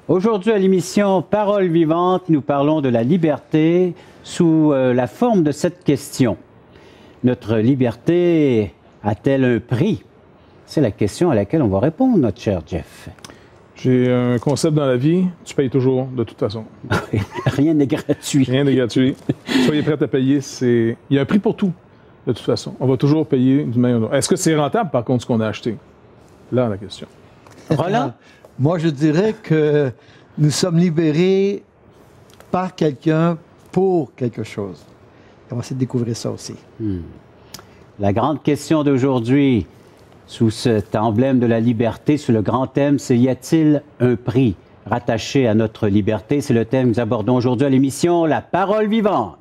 Aujourd'hui à l'émission Parole vivante, nous parlons de la liberté sous la forme de cette question. Notre liberté a-t-elle un prix? C'est la question à laquelle on va répondre, notre cher Jeff. J'ai un concept dans la vie, tu payes toujours, de toute façon. Rien n'est gratuit. Rien n'est gratuit. Soyez prêts à payer. Il y a un prix pour tout, de toute façon. On va toujours payer d'une manière ou d'une autre. Est-ce que c'est rentable, par contre, ce qu'on a acheté? Là, la question. Roland? Moi, je dirais que nous sommes libérés par quelqu'un pour quelque chose. On va essayer de découvrir ça aussi. La grande question d'aujourd'hui, sous cet emblème de la liberté, sous le grand thème, c'est y a-t-il un prix rattaché à notre liberté? C'est le thème que nous abordons aujourd'hui à l'émission La Parole vivante.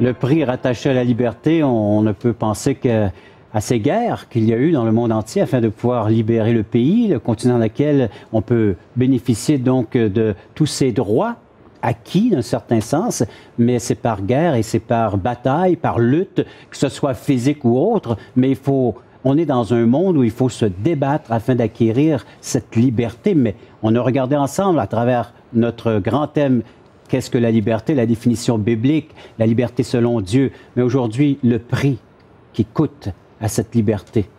Le prix rattaché à la liberté, on ne peut penser qu'à ces guerres qu'il y a eu dans le monde entier afin de pouvoir libérer le pays, le continent dans lequel on peut bénéficier donc de tous ces droits acquis d'un certain sens, mais c'est par guerre et c'est par bataille, par lutte, que ce soit physique ou autre, mais on est dans un monde où il faut se débattre afin d'acquérir cette liberté, mais on a regardé ensemble à travers notre grand thème. Qu'est-ce que la liberté? La définition biblique, la liberté selon Dieu. Mais aujourd'hui, le prix qui coûte à cette liberté.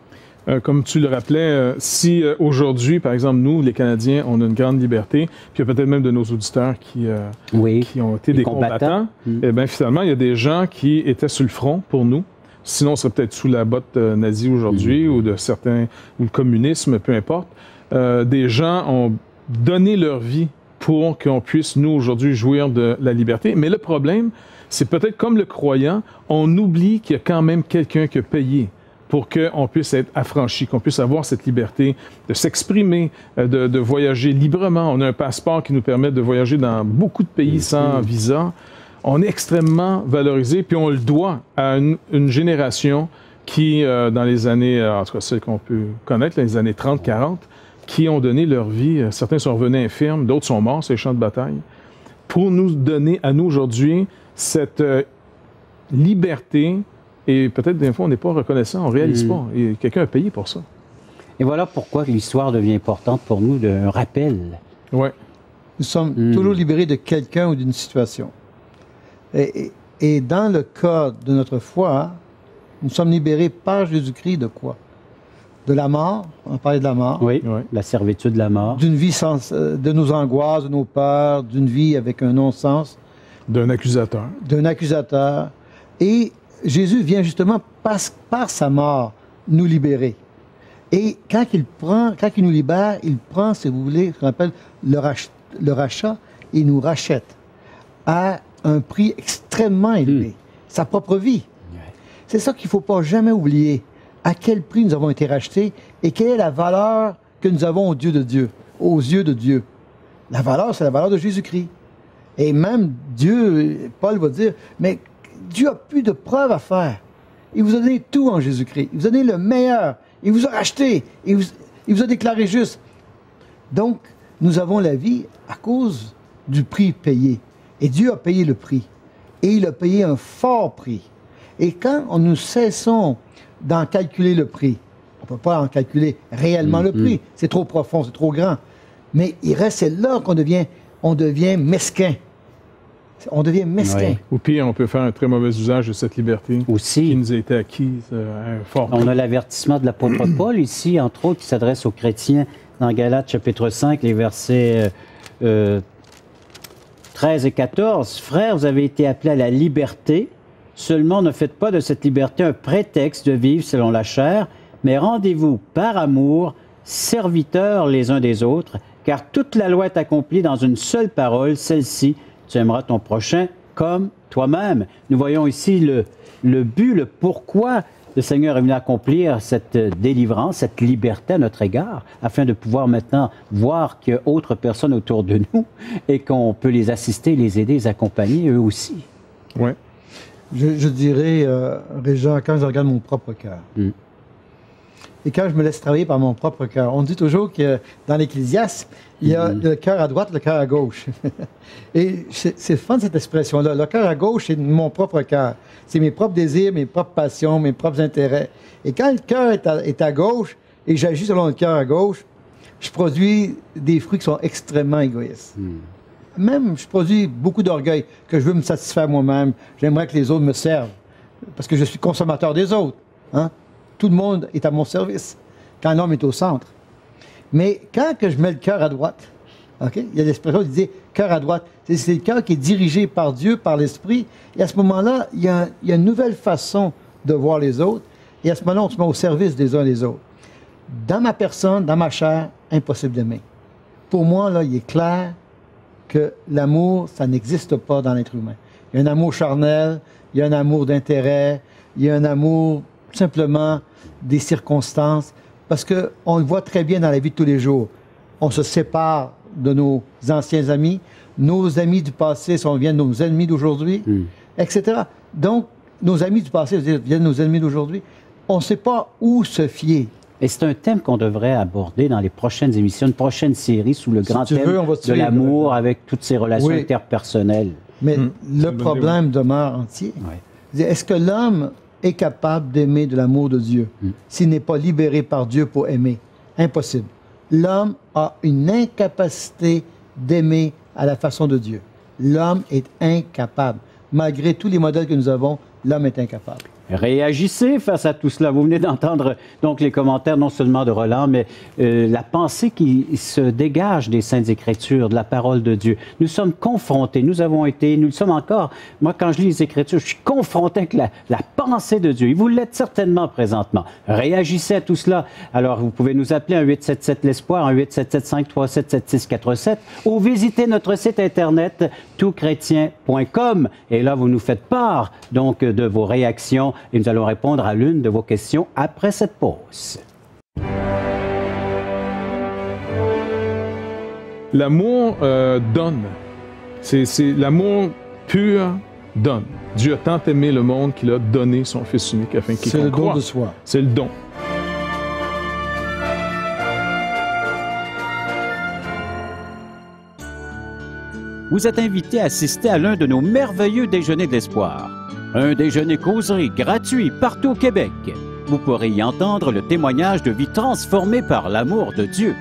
Comme tu le rappelais, si aujourd'hui, par exemple, nous, les Canadiens, on a une grande liberté, puis il y a peut-être même de nos auditeurs qui ont été des combattants, eh bien, finalement, il y a des gens qui étaient sur le front pour nous. Sinon, on serait peut-être sous la botte nazie aujourd'hui ou de certains, ou le communisme, peu importe. Des gens ont donné leur vie pour qu'on puisse, nous, aujourd'hui, jouir de la liberté. Mais le problème, c'est peut-être comme le croyant, on oublie qu'il y a quand même quelqu'un qui a payé pour qu'on puisse être affranchi, qu'on puisse avoir cette liberté de s'exprimer, de voyager librement. On a un passeport qui nous permet de voyager dans beaucoup de pays sans visa. On est extrêmement valorisé, puis on le doit à une génération qui, dans les années, en tout cas celles qu'on peut connaître, les années 30-40, qui ont donné leur vie. Certains sont revenus infirmes, d'autres sont morts sur les champs de bataille, pour nous donner à nous aujourd'hui cette liberté. Et peut-être des fois, on n'est pas reconnaissant, on ne réalise pas. Et quelqu'un a payé pour ça. Et voilà pourquoi l'histoire devient importante pour nous, d'un rappel. Oui. Nous sommes toujours libérés de quelqu'un ou d'une situation. Et dans le cas de notre foi, nous sommes libérés par Jésus-Christ de quoi? De la mort, on parlait de la mort. Oui, la servitude de la mort. D'une vie de nos angoisses, de nos peurs, d'une vie avec un non-sens. D'un accusateur. D'un accusateur. Et Jésus vient justement par sa mort nous libérer. Et quand il nous libère, il prend, si vous voulez, ce qu'on appelle le rachat, et il nous rachète à un prix extrêmement élevé. Sa propre vie. C'est ça qu'il ne faut pas jamais oublier. À quel prix nous avons été rachetés et quelle est la valeur que nous avons aux yeux de Dieu. La valeur, c'est la valeur de Jésus-Christ. Et même Dieu, Paul va dire, mais Dieu a plus de preuves à faire. Il vous a donné tout en Jésus-Christ. Il vous a donné le meilleur. Il vous a racheté. Il vous a déclaré juste. Donc, nous avons la vie à cause du prix payé. Et Dieu a payé le prix. Et il a payé un fort prix. Et quand nous cessons d'en calculer le prix. On ne peut pas en calculer réellement le prix. C'est trop profond, c'est trop grand. Mais il reste, c'est là qu'on devient mesquin. On devient mesquin. Ouais. Ou pire, on peut faire un très mauvais usage de cette liberté qui nous a été acquise à un fort prix. On a l'avertissement de l'apôtre Paul ici, entre autres, qui s'adresse aux chrétiens dans Galates chapitre 5, les versets 13 et 14. « Frères, vous avez été appelés à la liberté. Seulement, ne faites pas de cette liberté un prétexte de vivre selon la chair, mais rendez-vous par amour, serviteurs les uns des autres, car toute la loi est accomplie dans une seule parole, celle-ci, tu aimeras ton prochain comme toi-même. » Nous voyons ici le but, le pourquoi le Seigneur est venu accomplir cette délivrance, cette liberté à notre égard, afin de pouvoir maintenant voir qu'il y a d'autres personnes autour de nous et qu'on peut les assister, les aider, les accompagner, eux aussi. Oui. Je dirais, Régent, quand je regarde mon propre cœur, et quand je me laisse travailler par mon propre cœur, on dit toujours que dans l'Ecclésiaste, il y a le cœur à droite, le cœur à gauche. Et c'est fun cette expression-là. Le cœur à gauche, c'est mon propre cœur. C'est mes propres désirs, mes propres passions, mes propres intérêts. Et quand le cœur est à gauche, et j'agis selon le cœur à gauche, je produis des fruits qui sont extrêmement égoïstes. Même, je produis beaucoup d'orgueil, que je veux me satisfaire moi-même. J'aimerais que les autres me servent, parce que je suis consommateur des autres. Hein? Tout le monde est à mon service, quand l'homme est au centre. Mais quand que je mets le cœur à droite, okay? Il y a l'expression qui dit « cœur à droite », c'est le cœur qui est dirigé par Dieu, par l'Esprit, et à ce moment-là, il y a une nouvelle façon de voir les autres, et à ce moment-là, on se met au service des uns des autres. Dans ma personne, dans ma chair, impossible d'aimer. Pour moi, là, il est clair que l'amour, ça n'existe pas dans l'être humain. Il y a un amour charnel, il y a un amour d'intérêt, il y a un amour simplement des circonstances, parce qu'on le voit très bien dans la vie de tous les jours. On se sépare de nos anciens amis, nos amis du passé viennent nos ennemis d'aujourd'hui, etc. Donc, nos amis du passé deviennent nos ennemis d'aujourd'hui. On ne sait pas où se fier. Et c'est un thème qu'on devrait aborder dans les prochaines émissions, une prochaine série sous le grand thème de l'amour avec toutes ces relations interpersonnelles. Mais le problème demeure entier. Est-ce que l'homme est capable d'aimer de l'amour de Dieu s'il n'est pas libéré par Dieu pour aimer? Impossible. L'homme a une incapacité d'aimer à la façon de Dieu. L'homme est incapable. Malgré tous les modèles que nous avons, l'homme est incapable. Réagissez face à tout cela. Vous venez d'entendre donc les commentaires non seulement de Roland, mais la pensée qui se dégage des Saintes Écritures, de la parole de Dieu. Nous sommes confrontés, nous avons été, nous le sommes encore. Moi, quand je lis les Écritures, je suis confronté avec la pensée de Dieu. Et vous l'êtes certainement présentement. Réagissez à tout cela. Alors, vous pouvez nous appeler un 877-l'Espoir, un 877-537-7647 ou visiter notre site Internet toutchrétien.com. Et là, vous nous faites part donc de vos réactions. Et nous allons répondre à l'une de vos questions après cette pause. L'amour donne. C'est l'amour pur donne. Dieu a tant aimé le monde qu'il a donné son Fils unique afin qu'il croie. C'est le don de soi. C'est le don. Vous êtes invité à assister à l'un de nos merveilleux déjeuners d'espoir. Un déjeuner causerie gratuit partout au Québec. Vous pourrez y entendre le témoignage de vie transformée par l'amour de Dieu.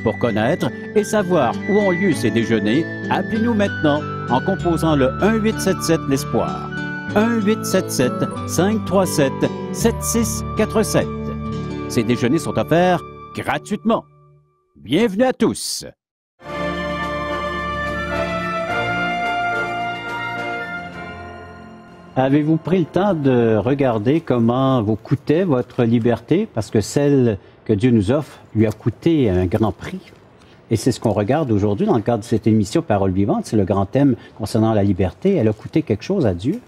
Pour connaître et savoir où ont lieu ces déjeuners, appelez-nous maintenant en composant le 1-877-l'Espoir. 1-877-537-7647. Ces déjeuners sont offerts gratuitement. Bienvenue à tous! Avez-vous pris le temps de regarder comment vous coûtait votre liberté? Parce que celle que Dieu nous offre lui a coûté un grand prix. Et c'est ce qu'on regarde aujourd'hui dans le cadre de cette émission Parole vivante. C'est le grand thème concernant la liberté. Elle a coûté quelque chose à Dieu.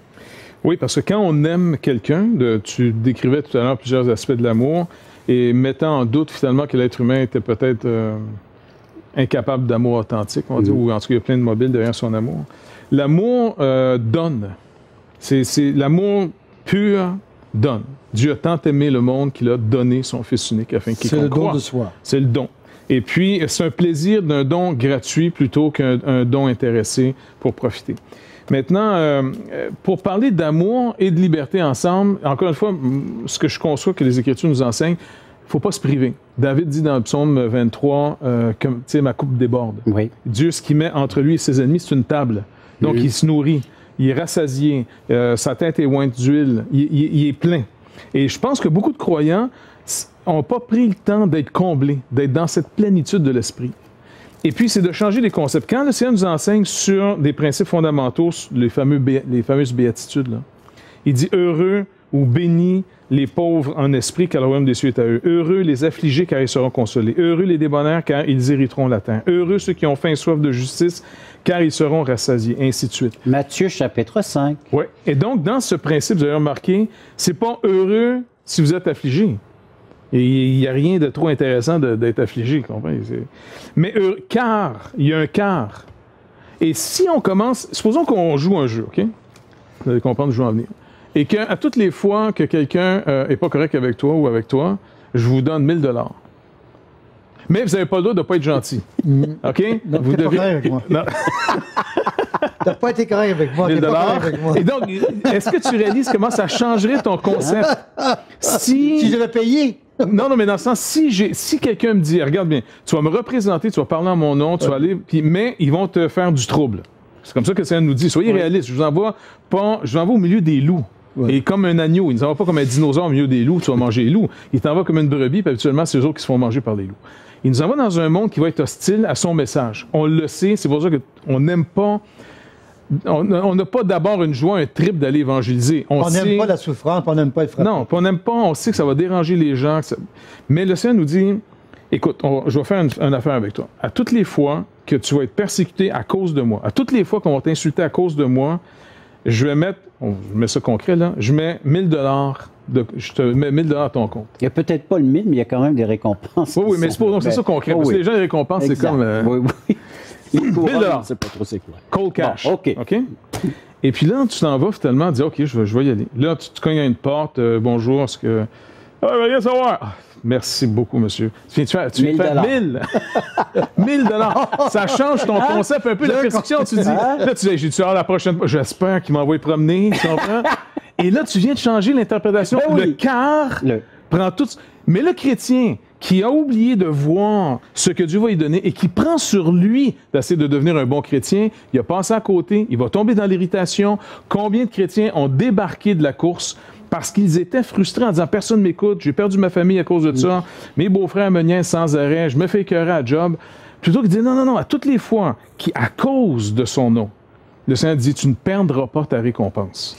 Oui, parce que quand on aime quelqu'un, tu décrivais tout à l'heure plusieurs aspects de l'amour, et mettant en doute finalement que l'être humain était peut-être incapable d'amour authentique, on va dire, ou en tout cas il y a plein de mobiles derrière son amour. L'amour donne. C'est l'amour pur donne. Dieu a tant aimé le monde qu'il a donné son Fils unique afin qu'il croie. C'est le don de soi. C'est le don. Et puis, c'est un plaisir d'un don gratuit plutôt qu'un don intéressé pour profiter. Maintenant, pour parler d'amour et de liberté ensemble, encore une fois, ce que je conçois que les Écritures nous enseignent, il ne faut pas se priver. David dit dans le psaume 23 que ma coupe déborde. Oui. Dieu, ce qu'il met entre lui et ses ennemis, c'est une table. Donc, il se nourrit. Il est rassasié, sa tête est ointe d'huile, il est plein. Et je pense que beaucoup de croyants n'ont pas pris le temps d'être comblés, d'être dans cette plénitude de l'esprit. Et puis, c'est de changer les concepts. Quand le Seigneur nous enseigne sur des principes fondamentaux, les fameuses béatitudes, là, il dit « Heureux ou bénis les pauvres en esprit, car le royaume des cieux est à eux. Heureux les affligés, car ils seront consolés. Heureux les débonnaires, car ils hériteront la terre. Heureux ceux qui ont faim et soif de justice, car ils seront rassasiés. » Ainsi de suite. Matthieu chapitre 5. Oui. Et donc, dans ce principe, vous avez remarqué, c'est pas heureux si vous êtes affligé. Et il n'y a rien de trop intéressant d'être affligé, comprends? Mais car, il y a un car. Et si on commence, supposons qu'on joue un jeu, OK? Vous allez comprendre où je veux en venir. Et qu'à toutes les fois que quelqu'un n'est pas correct avec toi ou avec toi, je vous donne 1000 $. Mais vous n'avez pas le droit de ne pas être gentil. OK? Donc, vous devez... pas correct avec moi. Tu n'as pas été correct avec moi. 1000 $. Et donc, est-ce que tu réalises comment ça changerait ton concept? Si je l'ai payé? Non, mais dans le sens, si quelqu'un me dit, regarde bien, tu vas me représenter, tu vas parler en mon nom, tu vas aller, mais ils vont te faire du trouble. C'est comme ça que ça nous dit. Soyez réalistes. Je vous envoie au milieu des loups. Et comme un agneau. Il ne s'envoie pas comme un dinosaure au milieu des loups, tu vas manger les loups. Il t'envoie comme une brebis, puis habituellement, c'est eux autres qui se font manger par les loups. Il nous envoie dans un monde qui va être hostile à son message. On le sait, c'est pour ça qu'on n'aime pas. On n'a pas d'abord une joie, un trip d'aller évangéliser. On n'aime pas la souffrance, on n'aime pas être frappé. Non, on n'aime pas, on sait que ça va déranger les gens. Mais le Seigneur nous dit, écoute, je vais faire une affaire avec toi. À toutes les fois que tu vas être persécuté à cause de moi, à toutes les fois qu'on va t'insulter à cause de moi, je vais mettre, je mets ça concret là, je mets 1000 $, je te mets 1000 $ à ton compte. Il n'y a peut-être pas le 1000, mais il y a quand même des récompenses. Oui, mais c'est ça concret. Parce que les gens, les récompenses, c'est comme... Oui. 1000 $. C'est pas trop c'est quoi. Cold cash. Bon, OK. Et puis là, tu t'en vas finalement dire, OK, je vais y aller. Là, tu cognes à une porte, bonjour, est-ce que... Ah, je veux rien savoir. Merci beaucoup, monsieur. Tu viens de faire 1000 $. Ça change ton concept un peu de la persécution. Tu dis, là, tu dis, j'ai-tu hâte la prochaine fois? J'espère qu'il m'envoie promener, tu comprends? Et là, tu viens de changer l'interprétation. Le car prend tout... Mais le chrétien qui a oublié de voir ce que Dieu va lui donner et qui prend sur lui d'essayer de devenir un bon chrétien, il a passé à côté, il va tomber dans l'irritation. Combien de chrétiens ont débarqué de la course parce qu'ils étaient frustrés en disant « Personne ne m'écoute, j'ai perdu ma famille à cause de ça, mes beaux-frères me niaisent sans arrêt, je me fais écœurer à job. » Plutôt que de dire « Non, à toutes les fois à cause de son nom, le Seigneur dit « Tu ne perdras pas ta récompense. »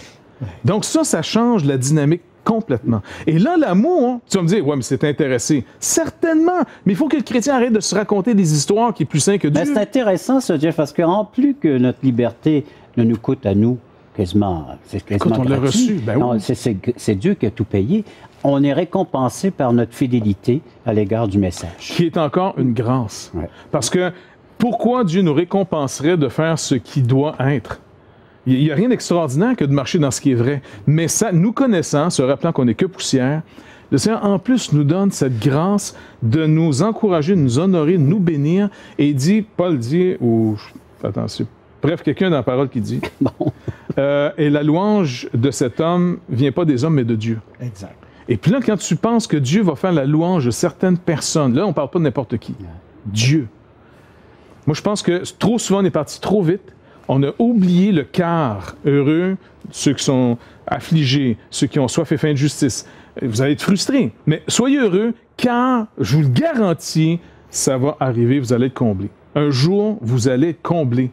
Donc ça change la dynamique complètement. Et là, l'amour, tu vas me dire, ouais, mais c'est intéressé. Certainement, mais il faut que le chrétien arrête de se raconter des histoires qui est plus sain que Dieu. C'est intéressant, ça, Jeff, parce qu'en plus que notre liberté ne nous coûte à nous quasiment Écoute, on l'a reçu. Ben oui. C'est Dieu qui a tout payé. On est récompensé par notre fidélité à l'égard du message. Qui est encore une grâce. Ouais. Parce que pourquoi Dieu nous récompenserait de faire ce qui doit être? Il n'y a rien d'extraordinaire que de marcher dans ce qui est vrai. Mais ça, nous connaissant, se rappelant qu'on n'est que poussière, le Seigneur, en plus, nous donne cette grâce de nous encourager, de nous honorer, de nous bénir. Et il dit, Paul dit, ou attention, bref, quelqu'un dans la parole qui dit, et la louange de cet homme vient pas des hommes, mais de Dieu. Exact. Et puis là, quand tu penses que Dieu va faire la louange de certaines personnes, là, on ne parle pas de n'importe qui. Dieu. Moi, je pense que trop souvent, on est parti trop vite. On a oublié le quart heureux, ceux qui sont affligés, ceux qui ont soif et faim de justice. Vous allez être frustrés, mais soyez heureux, car, je vous le garantis, ça va arriver, vous allez être comblés. Un jour, vous allez être comblés.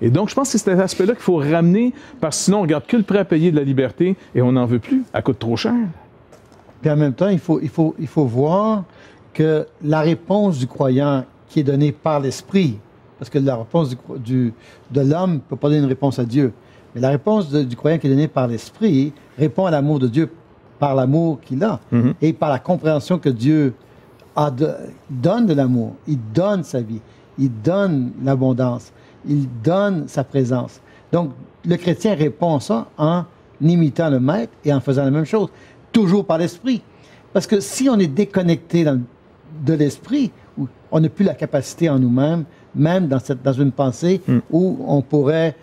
Et donc, je pense que c'est cet aspect-là qu'il faut ramener, parce que sinon, on ne regarde que le prêt à payer de la liberté et on n'en veut plus. Elle coûte trop cher. Puis en même temps, il faut voir que la réponse du croyant qui est donnée par l'Esprit, parce que la réponse de l'homme ne peut pas donner une réponse à Dieu. Mais la réponse du croyant qui est donnée par l'Esprit répond à l'amour de Dieu par l'amour qu'il a et par la compréhension que Dieu donne de l'amour. Il donne sa vie. Il donne l'abondance. Il donne sa présence. Donc, le chrétien répond à ça en imitant le Maître et en faisant la même chose, toujours par l'Esprit. Parce que si on est déconnecté de l'Esprit, on n'a plus la capacité en nous-mêmes, même dans une pensée où on pourrait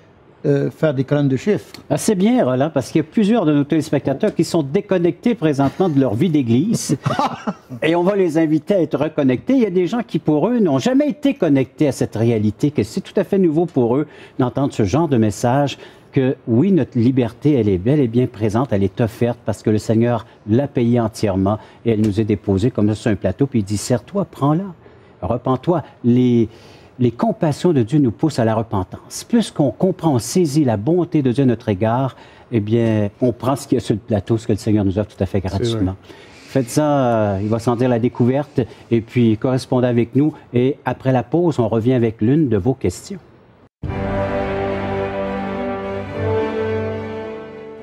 faire des colonnes de chiffres. C'est bien, Roland, parce qu'il y a plusieurs de nos téléspectateurs qui sont déconnectés présentement de leur vie d'église et on va les inviter à être reconnectés. Il y a des gens qui, pour eux, n'ont jamais été connectés à cette réalité, que c'est tout à fait nouveau pour eux d'entendre ce genre de message, que oui, notre liberté, elle est bel et bien présente, elle est offerte parce que le Seigneur l'a payée entièrement et elle nous est déposée comme ça sur un plateau, puis il dit, serre-toi, prends-la, repens-toi. Les compassions de Dieu nous poussent à la repentance. Plus qu'on comprend, on saisit la bonté de Dieu à notre égard, eh bien, on prend ce qu'il y a sur le plateau, ce que le Seigneur nous offre tout à fait gratuitement. Faites ça, il va sentir la découverte, et puis correspondez avec nous. Et après la pause, on revient avec l'une de vos questions.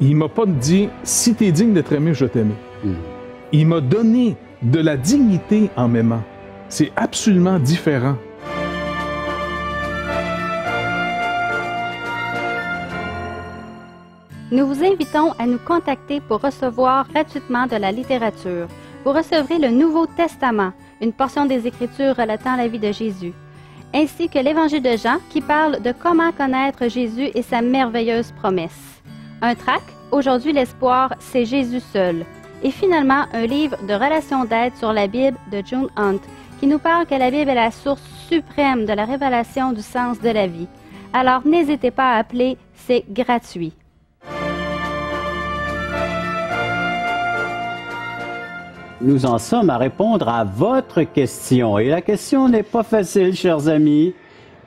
Il ne m'a pas dit, si tu es digne d'être aimé, je vais t'aimer. Il m'a donné de la dignité en m'aimant. C'est absolument différent. Nous vous invitons à nous contacter pour recevoir gratuitement de la littérature. Vous recevrez le Nouveau Testament, une portion des Écritures relatant la vie de Jésus, ainsi que l'Évangile de Jean qui parle de comment connaître Jésus et sa merveilleuse promesse. Un tract, Aujourd'hui l'espoir, c'est Jésus seul. Et finalement, un livre de relations d'aide sur la Bible de June Hunt qui nous parle que la Bible est la source suprême de la révélation du sens de la vie. Alors n'hésitez pas à appeler, c'est gratuit. Nous en sommes à répondre à votre question. Et la question n'est pas facile, chers amis.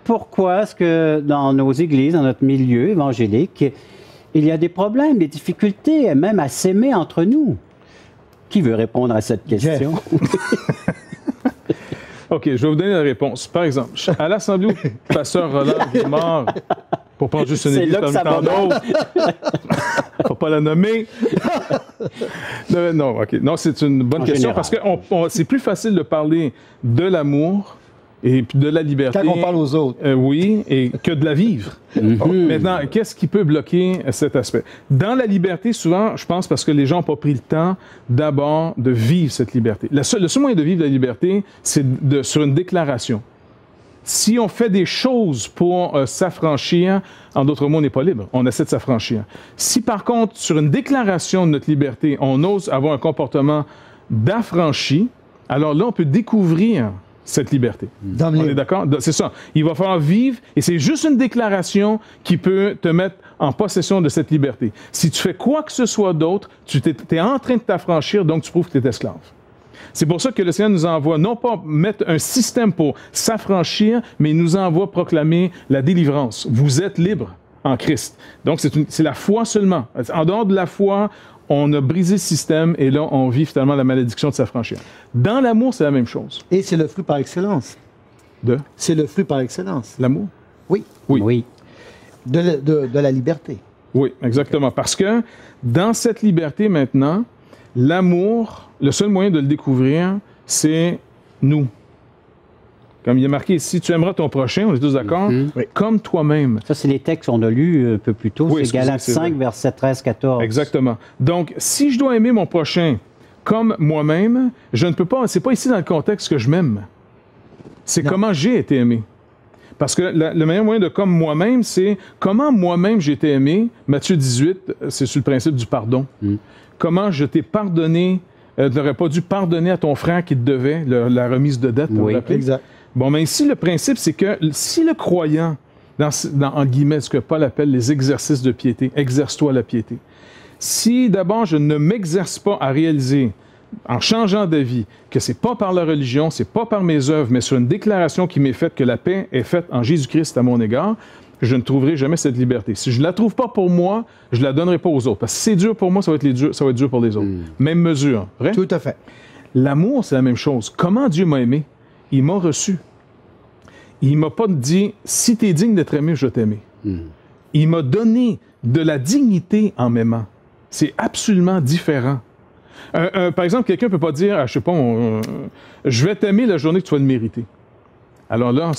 Pourquoi est-ce que dans nos églises, dans notre milieu évangélique, il y a des problèmes, des difficultés, même à s'aimer entre nous? Qui veut répondre à cette question? OK, je vais vous donner la réponse. Par exemple, à l'Assemblée où le pasteur Roland est mort, pour prendre juste une église parmi tant d'autres, faut pas la nommer. Non, OK. Non, c'est une bonne question parce que c'est plus facile de parler de l'amour et puis de la liberté. Quand on parle aux autres. Oui, et que de la vivre. Maintenant, qu'est-ce qui peut bloquer cet aspect? Dans la liberté, souvent, je pense parce que les gens n'ont pas pris le temps d'abord de vivre cette liberté. Le seul moyen de vivre la liberté, c'est sur une déclaration. Si on fait des choses pour s'affranchir, en d'autres mots, on n'est pas libre. On essaie de s'affranchir. Si par contre, sur une déclaration de notre liberté, on ose avoir un comportement d'affranchi, alors là, on peut découvrir cette liberté. On est d'accord? C'est ça. Il va falloir vivre, et c'est juste une déclaration qui peut te mettre en possession de cette liberté. Si tu fais quoi que ce soit d'autre, tu es en train de t'affranchir, donc tu prouves que tu es esclave. C'est pour ça que le Seigneur nous envoie, non pas mettre un système pour s'affranchir, mais il nous envoie proclamer la délivrance. Vous êtes libre en Christ. Donc, c'est la foi seulement. En dehors de la foi, on a brisé le système et là, on vit finalement la malédiction de s'affranchir. Dans l'amour, c'est la même chose. Et c'est le fruit par excellence. C'est le fruit par excellence. L'amour? Oui. Oui. De la liberté. Oui, exactement. Parce que dans cette liberté maintenant, l'amour, le seul moyen de le découvrir, c'est nous. Comme il est marqué ici, tu aimeras ton prochain, on est tous d'accord, comme toi-même. Ça, c'est les textes qu'on a lus un peu plus tôt. Oui, c'est Galates 5, versets 13-14. Exactement. Donc, si je dois aimer mon prochain comme moi-même, je ne peux pas, c'est pas ici dans le contexte que je m'aime. C'est comment j'ai été aimé. Parce que le meilleur moyen de comme moi-même, c'est comment moi-même j'ai été aimé. Matthieu 18, c'est sur le principe du pardon. Comment je t'ai pardonné, tu n'aurais pas dû pardonner à ton frère qui te devait, la remise de dette. Oui, exact. Bon, mais ici, le principe, c'est que si le croyant, en guillemets, ce que Paul appelle les exercices de piété, exerce-toi la piété. Si d'abord je ne m'exerce pas à réaliser, en changeant d'avis, que c'est pas par la religion, c'est pas par mes œuvres, mais sur une déclaration qui m'est faite que la paix est faite en Jésus-Christ à mon égard, je ne trouverai jamais cette liberté. Si je ne la trouve pas pour moi, je ne la donnerai pas aux autres. Parce que si c'est dur pour moi, ça va être dur pour les autres. Même mesure. Vrai? Tout à fait. L'amour, c'est la même chose. Comment Dieu m'a aimé? Il m'a reçu. Il ne m'a pas dit, si tu es digne d'être aimé, je vais t'aimer. Il m'a donné de la dignité en m'aimant. C'est absolument différent. Par exemple, quelqu'un ne peut pas dire, je ne sais pas, je vais t'aimer la journée que tu vas le mériter. Alors là...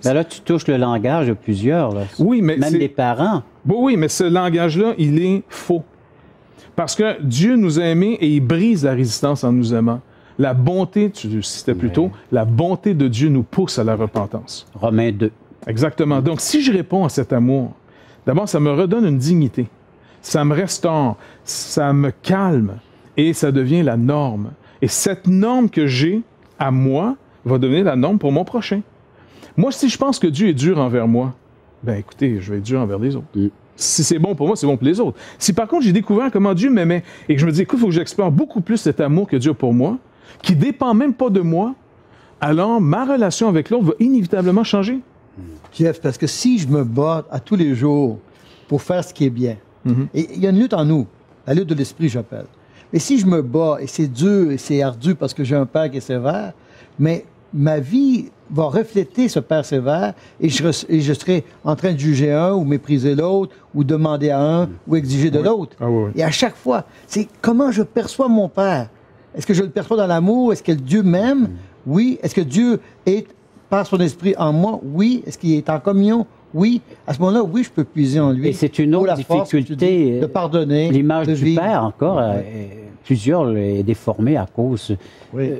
là, tu touches le langage de plusieurs. Là. Oui, mais même des parents. Oui, mais ce langage-là, il est faux. Parce que Dieu nous a aimés et il brise la résistance en nous aimant. La bonté, tu le citais plus tôt, la bonté de Dieu nous pousse à la repentance. Romains 2. Exactement. Donc, si je réponds à cet amour, d'abord, ça me redonne une dignité. Ça me restaure, ça me calme et ça devient la norme. Et cette norme que j'ai à moi va devenir la norme pour mon prochain. Moi, si je pense que Dieu est dur envers moi, ben écoutez, je vais être dur envers les autres. Si c'est bon pour moi, c'est bon pour les autres. Si par contre, j'ai découvert comment Dieu m'aimait et que je me dis, écoute, il faut que j'explore beaucoup plus cet amour que Dieu a pour moi, qui ne dépend même pas de moi, alors ma relation avec l'autre va inévitablement changer. Jeff, parce que si je me bats à tous les jours pour faire ce qui est bien, et il y a une lutte en nous, la lutte de l'esprit, j'appelle. Mais si je me bats, et c'est dur, et c'est ardu parce que j'ai un père qui est sévère, mais ma vie va refléter ce père sévère, et je serai en train de juger un, ou mépriser l'autre, ou demander à un, ou exiger de l'autre. Et à chaque fois, c'est comment je perçois mon père Est-ce que je le perçois dans l'amour? Est-ce que Dieu m'aime? Oui. Est-ce que Dieu est par son esprit en moi? Oui. Est-ce qu'il est en communion? Oui. À ce moment-là, oui, je peux puiser en lui. Et c'est une autre difficulté de pardonner, l'image du Père, encore, plusieurs est déformée à cause...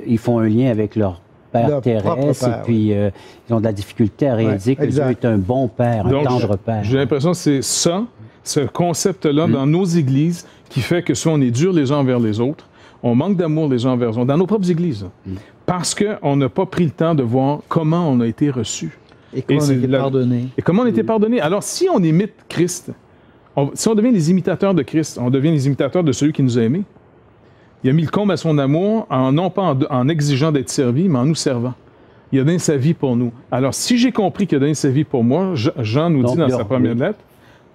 ils font un lien avec leur Père terrestre, et puis ils ont de la difficulté à réaliser que Dieu est un bon Père, un tendre Père. J'ai l'impression que c'est ça, ce concept-là dans nos églises qui fait que soit on est dur les uns envers les autres, on manque d'amour les uns envers les autres, dans nos propres églises, parce qu'on n'a pas pris le temps de voir comment on a été reçus. Et comment on a été pardonné. Et comment on a été pardonné. Alors, si on imite Christ, si on devient les imitateurs de Christ, on devient les imitateurs de celui qui nous a aimés. Il a mis le comble à son amour, non pas en exigeant d'être servi, mais en nous servant. Il a donné sa vie pour nous. Alors, si j'ai compris qu'il a donné sa vie pour moi, Jean nous dit dans sa première lettre,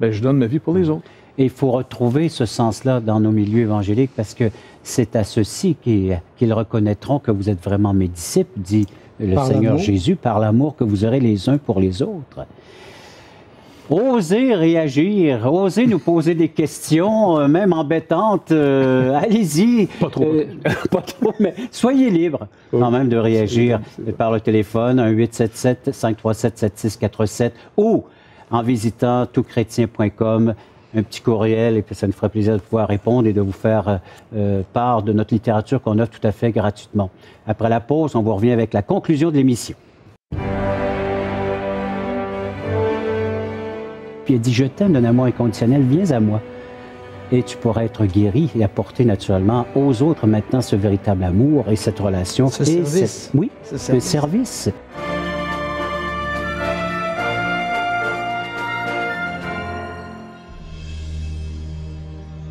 ben, je donne ma vie pour les autres. Et il faut retrouver ce sens-là dans nos milieux évangéliques, parce que c'est à ceux-ci qu'ils reconnaîtront que vous êtes vraiment mes disciples, dit le Seigneur Jésus, par l'amour que vous aurez les uns pour les autres. Osez réagir, osez nous poser des questions, même embêtantes. Allez-y. Pas trop. Pas trop, mais soyez libres quand même de réagir par le téléphone, 1-877-537-7647 ou en visitant toutchrétien.com, un petit courriel, et puis ça nous ferait plaisir de pouvoir répondre et de vous faire part de notre littérature qu'on offre tout à fait gratuitement. Après la pause, on vous revient avec la conclusion de l'émission. Puis il dit, je t'aime d'un amour inconditionnel, viens à moi. Et tu pourras être guéri et apporter naturellement aux autres maintenant ce véritable amour et cette relation. Ce service. Oui, ce service.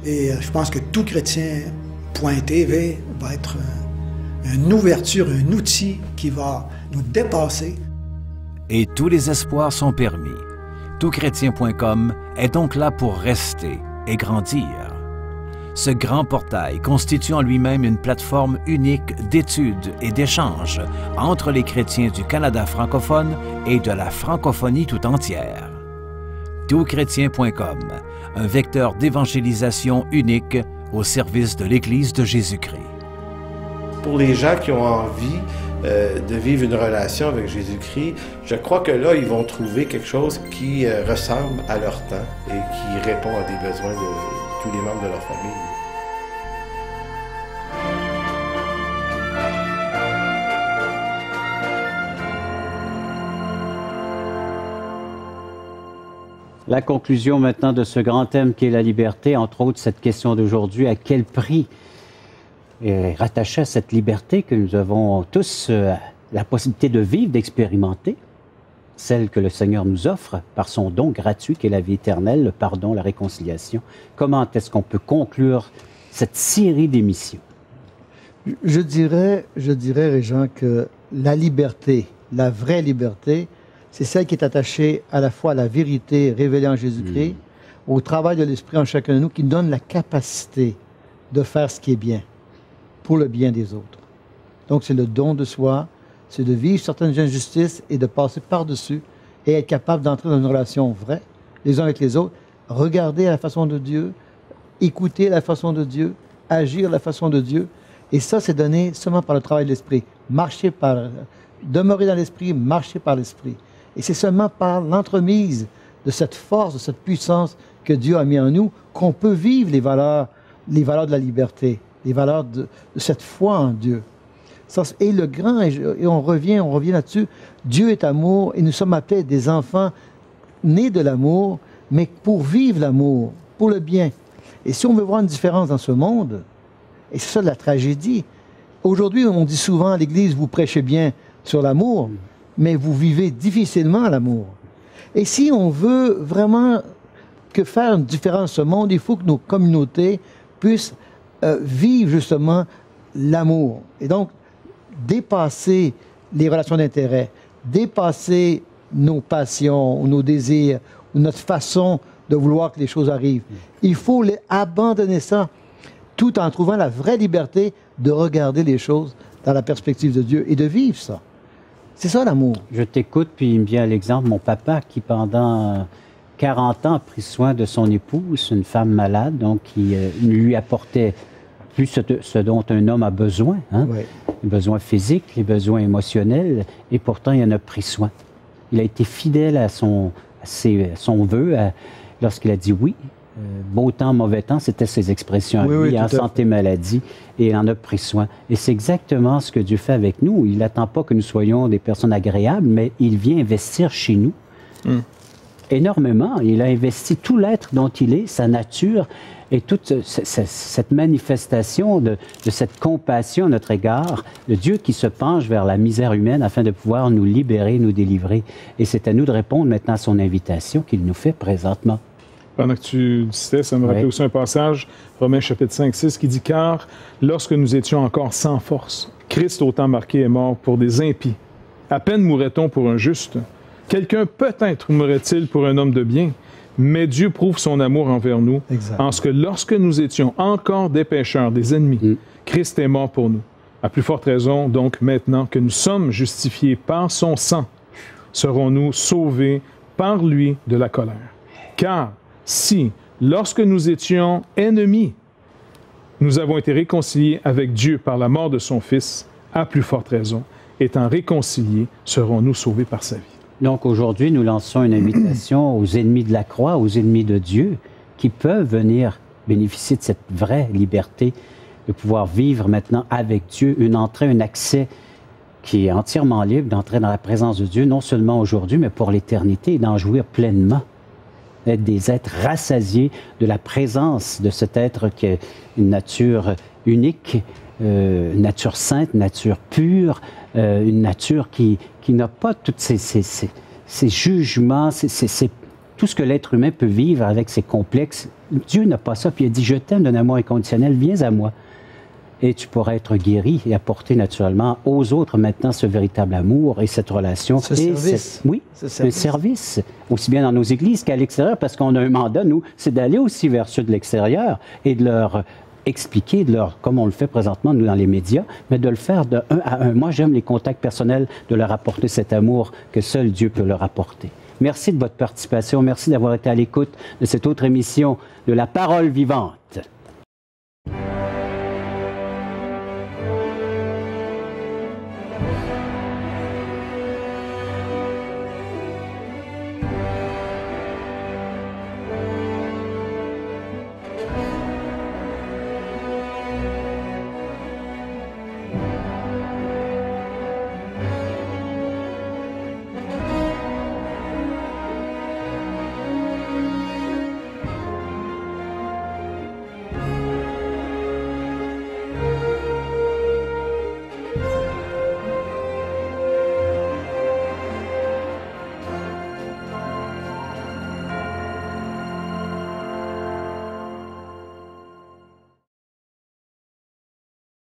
Et je pense que toutchrétien.tv va être une ouverture, un outil qui va nous dépasser. Et tous les espoirs sont permis. Toutchrétien.com est donc là pour rester et grandir. Ce grand portail constitue en lui-même une plateforme unique d'études et d'échanges entre les chrétiens du Canada francophone et de la francophonie tout entière. Toutchrétien.com, un vecteur d'évangélisation unique au service de l'Église de Jésus-Christ. Pour les gens qui ont envie de vivre une relation avec Jésus-Christ, je crois que là, ils vont trouver quelque chose qui ressemble à leur temps et qui répond à des besoins de tous les membres de leur famille. La conclusion maintenant de ce grand thème qui est la liberté, entre autres cette question d'aujourd'hui, à quel prix est rattachée à cette liberté que nous avons tous la possibilité de vivre, d'expérimenter, celle que le Seigneur nous offre par son don gratuit qui est la vie éternelle, le pardon, la réconciliation. Comment est-ce qu'on peut conclure cette série d'émissions? Je dirais, Régent, que la liberté, la vraie liberté, c'est celle qui est attachée à la fois à la vérité révélée en Jésus-Christ, au travail de l'Esprit en chacun de nous, qui nous donne la capacité de faire ce qui est bien, pour le bien des autres. Donc, c'est le don de soi, c'est de vivre certaines injustices et de passer par-dessus et être capable d'entrer dans une relation vraie, les uns avec les autres, regarder à la façon de Dieu, écouter la façon de Dieu, agir la façon de Dieu. Et ça, c'est donné seulement par le travail de l'Esprit. Demeurer dans l'Esprit, marcher par l'Esprit. Et c'est seulement par l'entremise de cette force, de cette puissance que Dieu a mis en nous qu'on peut vivre les valeurs de la liberté, les valeurs de cette foi en Dieu. Ça, et le grand, et on revient là-dessus, Dieu est amour et nous sommes appelés des enfants nés de l'amour, mais pour vivre l'amour, pour le bien. Et si on veut voir une différence dans ce monde, et c'est ça la tragédie, aujourd'hui on dit souvent à l'Église, vous prêchez bien sur l'amour, mais vous vivez difficilement l'amour. Et si on veut vraiment faire une différence dans ce monde, il faut que nos communautés puissent vivre justement l'amour. Et donc, dépasser les relations d'intérêt, dépasser nos passions ou nos désirs ou notre façon de vouloir que les choses arrivent. Il faut abandonner ça tout en trouvant la vraie liberté de regarder les choses dans la perspective de Dieu et de vivre ça. C'est ça l'amour. Je t'écoute, puis il me vient à l'exemple mon papa qui, pendant 40 ans, a pris soin de son épouse, une femme malade, donc qui lui apportait plus ce dont un homme a besoin, hein? Oui. Les besoins physiques, les besoins émotionnels, et pourtant il en a pris soin. Il a été fidèle à son vœu lorsqu'il a dit oui. Beau temps, mauvais temps, c'était ses expressions. Oui, en santé, maladie, et il en a pris soin. Et c'est exactement ce que Dieu fait avec nous. Il n'attend pas que nous soyons des personnes agréables, mais il vient investir chez nous énormément. Il a investi tout l'être dont il est, sa nature, et toute cette manifestation de cette compassion à notre égard, de Dieu qui se penche vers la misère humaine afin de pouvoir nous libérer, nous délivrer. Et c'est à nous de répondre maintenant à son invitation qu'il nous fait présentement. Pendant que tu disais, ça me rappelait aussi un passage, Romains chapitre 5, 6, qui dit « Car lorsque nous étions encore sans force, Christ au temps marqué est mort pour des impies. À peine mourrait-on pour un juste. Quelqu'un peut-être mourrait-il pour un homme de bien, mais Dieu prouve son amour envers nous, en ce que lorsque nous étions encore des pécheurs, des ennemis, Christ est mort pour nous. À plus forte raison, donc, maintenant que nous sommes justifiés par son sang, serons-nous sauvés par lui de la colère. Car si, lorsque nous étions ennemis, nous avons été réconciliés avec Dieu par la mort de son Fils, à plus forte raison, étant réconciliés, serons-nous sauvés par sa vie. » Donc aujourd'hui, nous lançons une invitation aux ennemis de la croix, aux ennemis de Dieu, qui peuvent venir bénéficier de cette vraie liberté, de pouvoir vivre maintenant avec Dieu, une entrée, un accès qui est entièrement libre, d'entrer dans la présence de Dieu, non seulement aujourd'hui, mais pour l'éternité, et d'en jouir pleinement. Être des êtres rassasiés de la présence de cet être qui est une nature unique, une nature sainte, une nature pure, une nature qui n'a pas tous ces jugements, tout ce que l'être humain peut vivre avec ses complexes. Dieu n'a pas ça, puis il a dit « Je t'aime d'un amour inconditionnel, viens à moi ». Et tu pourras être guéri et apporter naturellement aux autres maintenant ce véritable amour et cette relation. Ce service. Oui, un service, aussi bien dans nos églises qu'à l'extérieur, parce qu'on a un mandat, nous, c'est d'aller aussi vers ceux de l'extérieur et de leur expliquer, comme on le fait présentement, nous, dans les médias, mais de le faire de un à un. Moi, j'aime les contacts personnels, de leur apporter cet amour que seul Dieu peut leur apporter. Merci de votre participation. Merci d'avoir été à l'écoute de cette autre émission de La Parole vivante.